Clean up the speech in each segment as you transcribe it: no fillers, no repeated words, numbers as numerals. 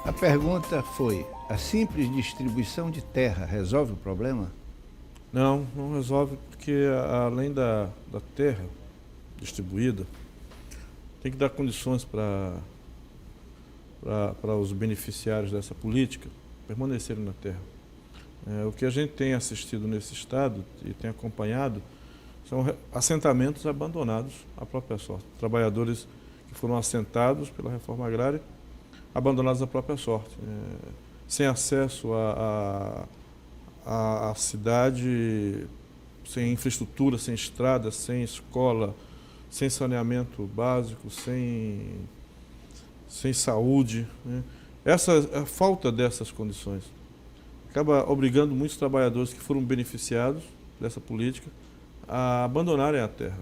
A pergunta foi: a simples distribuição de terra resolve o problema? Não, não resolve, porque além da terra distribuída, tem que dar condições para os beneficiários dessa política permanecerem na terra. O que a gente tem assistido nesse estado e tem acompanhado são assentamentos abandonados à própria sorte. Trabalhadores que foram assentados pela reforma agrária, abandonados à própria sorte, sem acesso à cidade, sem infraestrutura, sem estrada, sem escola, sem saneamento básico, sem saúde. A falta dessas condições acaba obrigando muitos trabalhadores que foram beneficiados dessa política a abandonarem a terra.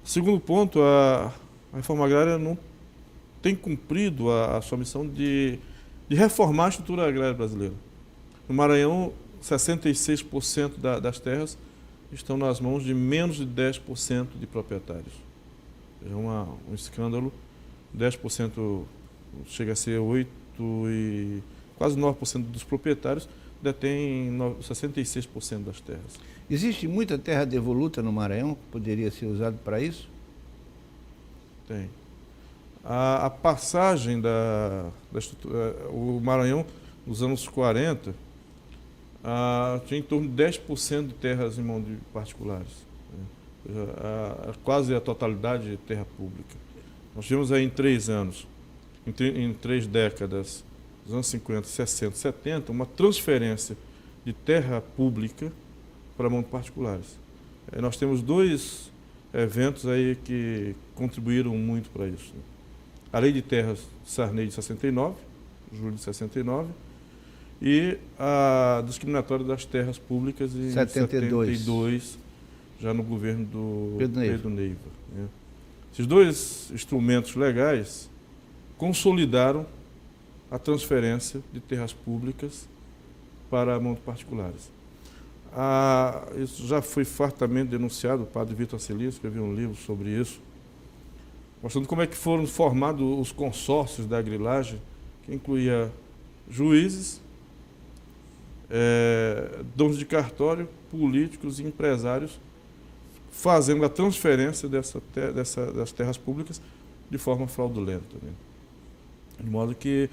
Segundo ponto, a reforma agrária não tem cumprido a sua missão de reformar a estrutura agrária brasileira. No Maranhão, 66% das terras estão nas mãos de menos de 10% de proprietários. É um escândalo. 10% chega a ser 8% e quase 9% dos proprietários detêm 66% das terras. Existe muita terra devoluta no Maranhão que poderia ser usada para isso? Tem. A passagem da estrutura, o Maranhão, nos anos 40, tinha em torno de 10% de terras em mão de particulares. Quase a totalidade de terra pública. Nós tivemos aí em 3 anos, em 3 décadas, dos anos 50, 60, 70, uma transferência de terra pública para mão de particulares. Nós temos 2 eventos aí que contribuíram muito para isso. A Lei de Terras de Sarney de 69, julho de 69, e a discriminatória das terras públicas em 72, já no governo do Pedro Neiva. Esses 2 instrumentos legais consolidaram a transferência de terras públicas para a mão de particulares. Isso já foi fartamente denunciado, o padre Vitor Asselia escreveu um livro sobre isso, mostrando como é que foram formados os consórcios da grilagem, que incluía juízes, donos de cartório, políticos e empresários, fazendo a transferência das terras públicas de forma fraudulenta. De modo que,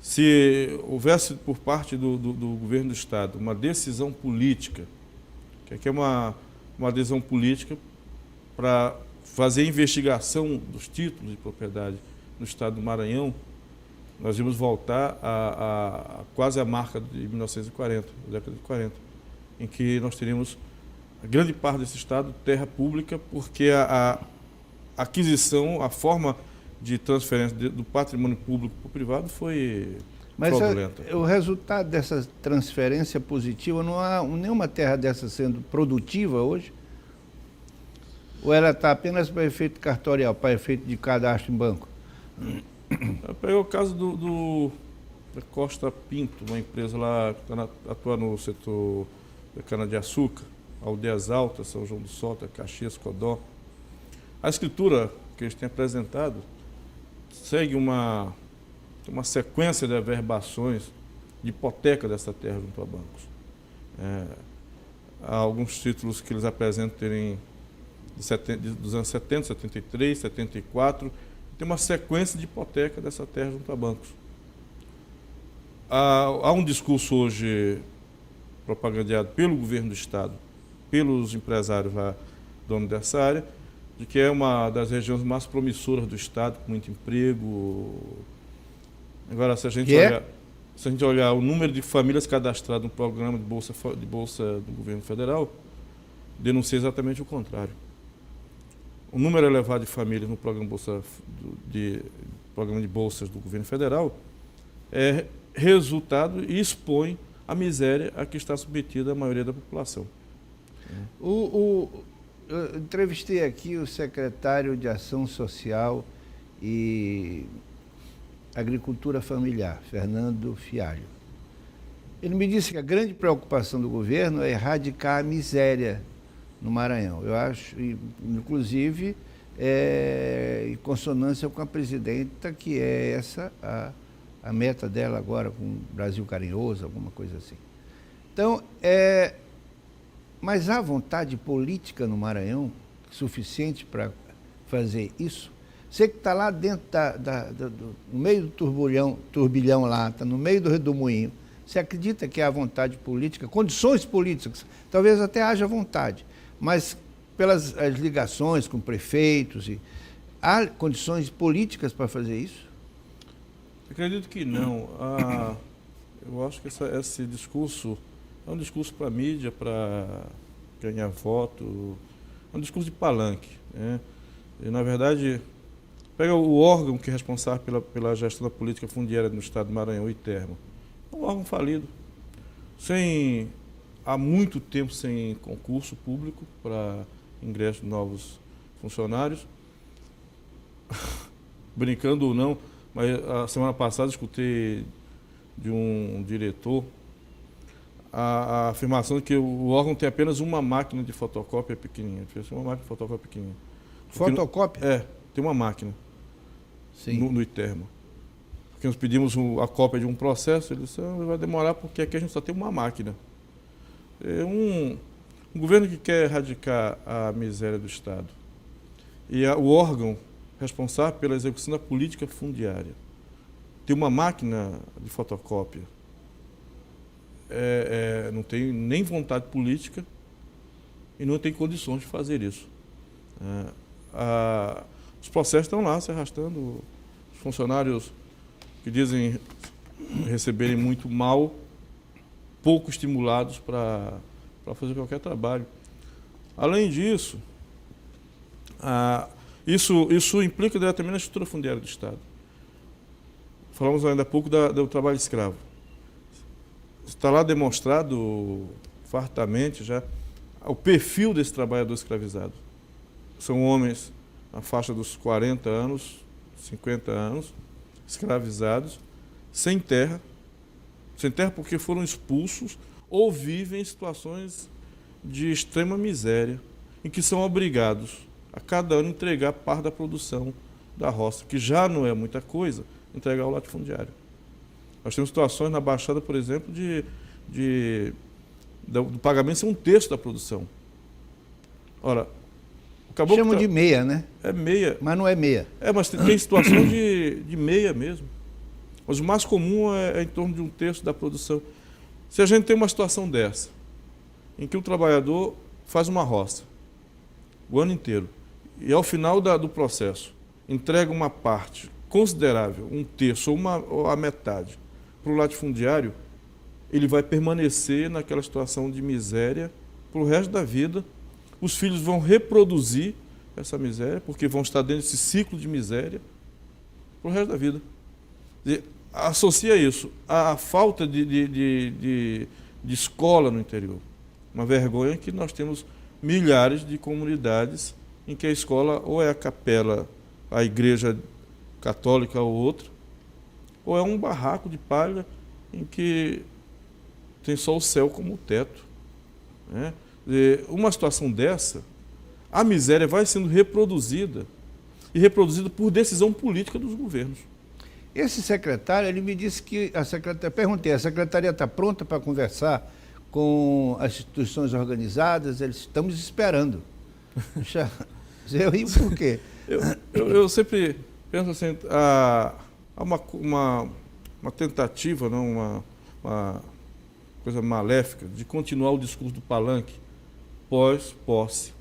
se houvesse por parte do governo do Estado uma decisão política, que aqui é uma adesão política para fazer a investigação dos títulos de propriedade no Estado do Maranhão, nós íamos voltar a quase a marca de 1940, da década de 40, em que nós teríamos a grande parte desse Estado terra pública, porque a aquisição, a forma de transferência do patrimônio público para o privado foi fraudulenta. Mas o resultado dessa transferência positiva, não há nenhuma terra dessa sendo produtiva hoje? Ou ela está apenas para efeito cartorial, para efeito de cadastro em banco? Eu peguei o caso da Costa Pinto, uma empresa lá que atua no setor da cana-de-açúcar, Aldeias Altas, São João do Salto, Caxias, Codó. A escritura que eles têm apresentado segue uma sequência de averbações de hipoteca dessa terra junto a bancos. Há alguns títulos que eles apresentam terem dos anos 70, 73, 74, tem uma sequência de hipoteca dessa terra junto a bancos. Há um discurso hoje propagandeado pelo governo do Estado, pelos empresários lá, donos dessa área, de que é uma das regiões mais promissoras do Estado, com muito emprego. Agora, se a gente olhar o número de famílias cadastradas no programa de bolsa do governo federal, denuncia exatamente o contrário. O número elevado de famílias no programa de bolsas do governo federal é resultado e expõe a miséria a que está submetida a maioria da população. Eu entrevistei aqui o secretário de Ação Social e Agricultura Familiar, Fernando Fialho. Ele me disse que a grande preocupação do governo é erradicar a miséria no Maranhão. Eu acho, inclusive, em consonância com a presidenta, que é essa a a meta dela agora com o Brasil Carinhoso, alguma coisa assim. Então, mas há vontade política no Maranhão suficiente para fazer isso? Você que está lá dentro no meio do turbilhão lá, está no meio do redemoinho, você acredita que há vontade política, condições políticas, talvez até haja vontade, mas pelas as ligações com prefeitos, há condições políticas para fazer isso? Acredito que não. Eu acho que esse discurso é um discurso para a mídia, para ganhar voto, é um discurso de palanque, né? E, na verdade, pega o órgão que é responsável pela gestão da política fundiária no estado do Maranhão, o ITERMO. É um órgão falido, há muito tempo sem concurso público para ingresso de novos funcionários. Brincando ou não, mas a semana passada escutei de um diretor a afirmação de que o órgão tem apenas uma máquina de fotocópia pequenininha. Uma máquina de fotocópia pequenininha. Fotocópia? Tem uma máquina. Sim. No ITERMO. Porque nós pedimos a cópia de um processo, ele disse, vai demorar porque aqui a gente só tem uma máquina. Um governo que quer erradicar a miséria do Estado e o órgão responsável pela execução da política fundiária tem uma máquina de fotocópia, não tem nem vontade política e não tem condições de fazer isso. Os processos estão lá se arrastando, os funcionários que dizem receberem muito mal, pouco estimulados para fazer qualquer trabalho. Além disso, isso implica diretamente na estrutura fundiária do Estado. Falamos ainda há pouco do trabalho escravo. Está lá demonstrado fartamente já o perfil desse trabalhador escravizado. São homens na faixa dos 40 anos, 50 anos, escravizados, sem terra porque foram expulsos ou vivem em situações de extrema miséria, em que são obrigados a cada ano entregar parte da produção da roça, que já não é muita coisa, entregar ao latifundiário. Nós temos situações na Baixada, por exemplo, do pagamento ser um terço da produção. Ora, chamam de meia, né? É meia. Mas não é meia. Mas tem situação de meia mesmo. Mas o mais comum é em torno de um terço da produção. Se a gente tem uma situação dessa, em que o trabalhador faz uma roça o ano inteiro, e ao final do processo entrega uma parte considerável, um terço ou a metade, para o latifundiário, ele vai permanecer naquela situação de miséria para o resto da vida. Os filhos vão reproduzir essa miséria, porque vão estar dentro desse ciclo de miséria para o resto da vida. E associa isso à falta de escola no interior. Uma vergonha que nós temos milhares de comunidades em que a escola ou é a capela, a igreja católica ou outra, ou é um barraco de palha em que tem só o céu como teto, né? Uma situação dessa, a miséria vai sendo reproduzida, e reproduzida por decisão política dos governos. Esse secretário, ele me disse que perguntei, a secretaria está pronta para conversar com as instituições organizadas? Estamos esperando. Eu rio por quê? Eu sempre penso assim, há uma tentativa, não, uma coisa maléfica, de continuar o discurso do palanque pós-posse,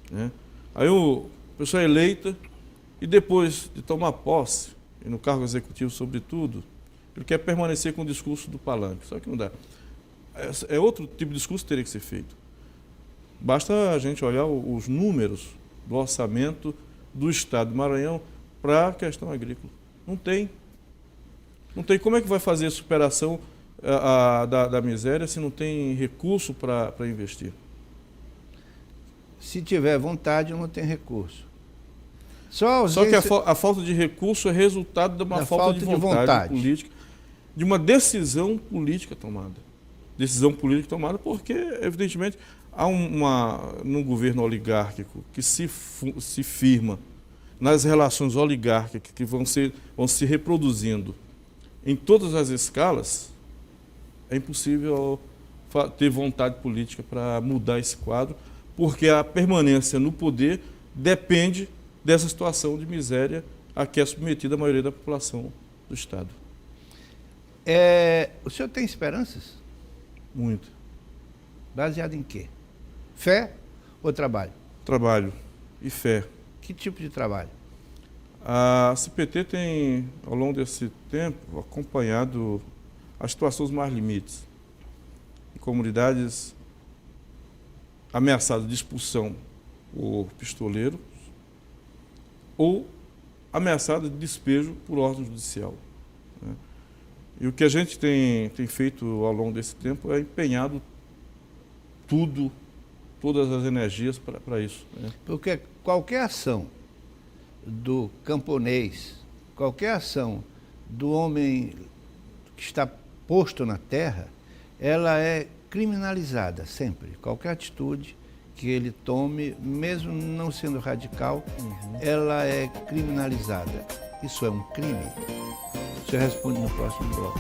né? Aí a pessoa é eleita e depois de tomar posse, e no cargo executivo sobretudo, ele quer permanecer com o discurso do palanque, só que não dá. É outro tipo de discurso que teria que ser feito. Basta a gente olhar os números do orçamento do Estado do Maranhão para a questão agrícola. Não tem. Não tem. Como é que vai fazer a superação da miséria se não tem recurso para investir? Se tiver vontade, não tem recurso. Só que a falta de recurso é resultado de uma falta de vontade política, de uma decisão política tomada. Decisão política tomada porque, evidentemente, há num governo oligárquico que se firma nas relações oligárquicas que vão se reproduzindo em todas as escalas, é impossível ter vontade política para mudar esse quadro, porque a permanência no poder depende dessa situação de miséria a que é submetida a maioria da população do Estado. O senhor tem esperanças? Muito. Baseado em quê? Fé ou trabalho? Trabalho e fé. Que tipo de trabalho? A CPT tem, ao longo desse tempo, acompanhado as situações mais limites. Em comunidades ameaçadas de expulsão por pistoleiros ou ameaçadas de despejo por ordem judicial. Né? E o que a gente tem feito ao longo desse tempo é empenhado todas as energias para isso. Né? Porque qualquer ação do camponês, qualquer ação do homem que está posto na terra, ela é criminalizada sempre. Qualquer atitude que ele tome, mesmo não sendo radical, ela é criminalizada. Isso é um crime? Você responde no próximo bloco.